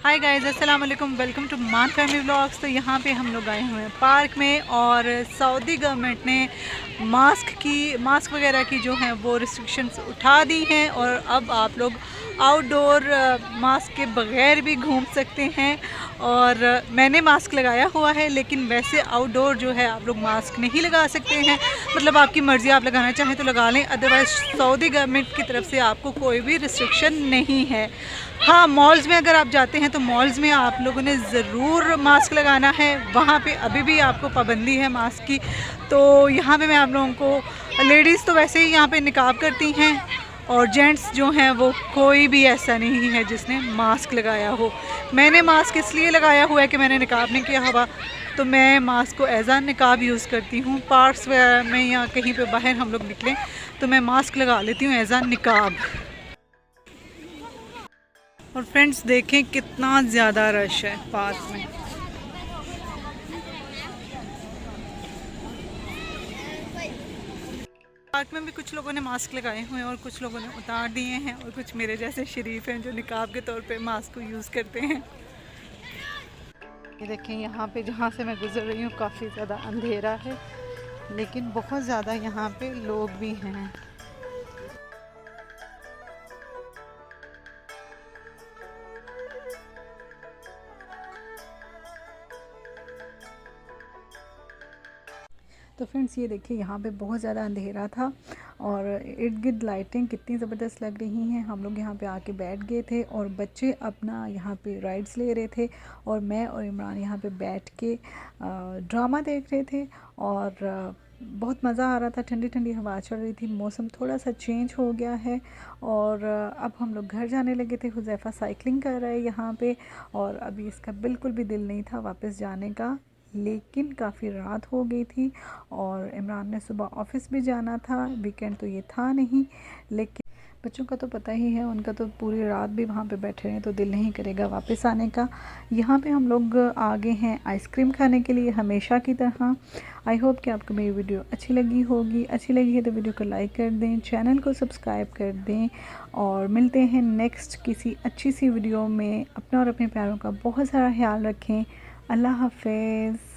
Hi guys, अस्सलाम वालेकुम। Welcome to मान फैमिली व्लॉग्स। तो यहाँ पे हम लोग आए हुए हैं पार्क में, और सऊदी गवर्नमेंट ने मास्क वगैरह की जो है वो रिस्ट्रिक्शंस उठा दी हैं, और अब आप लोग आउटडोर मास्क के बगैर भी घूम सकते हैं। और मैंने मास्क लगाया हुआ है, लेकिन वैसे आउटडोर जो है आप लोग मास्क नहीं लगा सकते हैं। मतलब आपकी मर्ज़ी, आप लगाना चाहें तो लगा लें, अदरवाइज़ सऊदी गवर्नमेंट की तरफ से आपको कोई भी रिस्ट्रिक्शन नहीं है। हाँ, मॉल्स में अगर आप जाते हैं तो मॉल्स में आप लोगों ने ज़रूर मास्क लगाना है। वहाँ पे अभी भी आपको पाबंदी है मास्क की। तो यहाँ पे मैं आप लोगों को, लेडीज़ तो वैसे ही यहाँ पे निकाब करती हैं, और जेंट्स जो हैं वो कोई भी ऐसा नहीं है जिसने मास्क लगाया हो। मैंने मास्क इसलिए लगाया हुआ है कि मैंने निकाब नहीं किया हुआ, तो मैं मास्क को एज आ निकाब यूज़ करती हूँ। पार्क्स वगैरह में या कहीं पे बाहर हम लोग निकलें तो मैं मास्क लगा लेती हूँ एज आ निकाब। और फ्रेंड्स देखें कितना ज़्यादा रश है पार्क में। पार्क में भी कुछ लोगों ने मास्क लगाए हुए हैं और कुछ लोगों ने उतार दिए हैं, और कुछ मेरे जैसे शरीफ हैं जो निकाब के तौर पे मास्क को यूज़ करते हैं। ये देखें, यहाँ पे जहाँ से मैं गुजर रही हूँ काफ़ी ज़्यादा अंधेरा है, लेकिन बहुत ज़्यादा यहाँ पे लोग भी हैं। तो फ्रेंड्स ये देखिए, यहाँ पे बहुत ज़्यादा अंधेरा था, और इर्द गिर्द लाइटें कितनी ज़बरदस्त लग रही हैं। हम लोग यहाँ पे आके बैठ गए थे, और बच्चे अपना यहाँ पे राइड्स ले रहे थे, और मैं और इमरान यहाँ पे बैठ के ड्रामा देख रहे थे। और बहुत मज़ा आ रहा था, ठंडी ठंडी हवा चल रही थी, मौसम थोड़ा सा चेंज हो गया है। और अब हम लोग घर जाने लगे थे। हुज़ैफ़ा साइकिलिंग कर रहा है यहाँ पे, और अभी इसका बिल्कुल भी दिल नहीं था वापस जाने का, लेकिन काफ़ी रात हो गई थी, और इमरान ने सुबह ऑफ़िस भी जाना था। वीकेंड तो ये था नहीं, लेकिन बच्चों का तो पता ही है, उनका तो पूरी रात भी वहाँ पे बैठे रहें तो दिल नहीं करेगा वापस आने का। यहाँ पे हम लोग आ गए हैं आइसक्रीम खाने के लिए, हमेशा की तरह। आई होप कि आपको मेरी वीडियो अच्छी लगी होगी। अच्छी लगी है तो वीडियो को लाइक कर दें, चैनल को सब्सक्राइब कर दें, और मिलते हैं नेक्स्ट किसी अच्छी सी वीडियो में। अपना और अपने प्यारों का बहुत सारा ख्याल रखें। अल्लाह हाफ़िज़।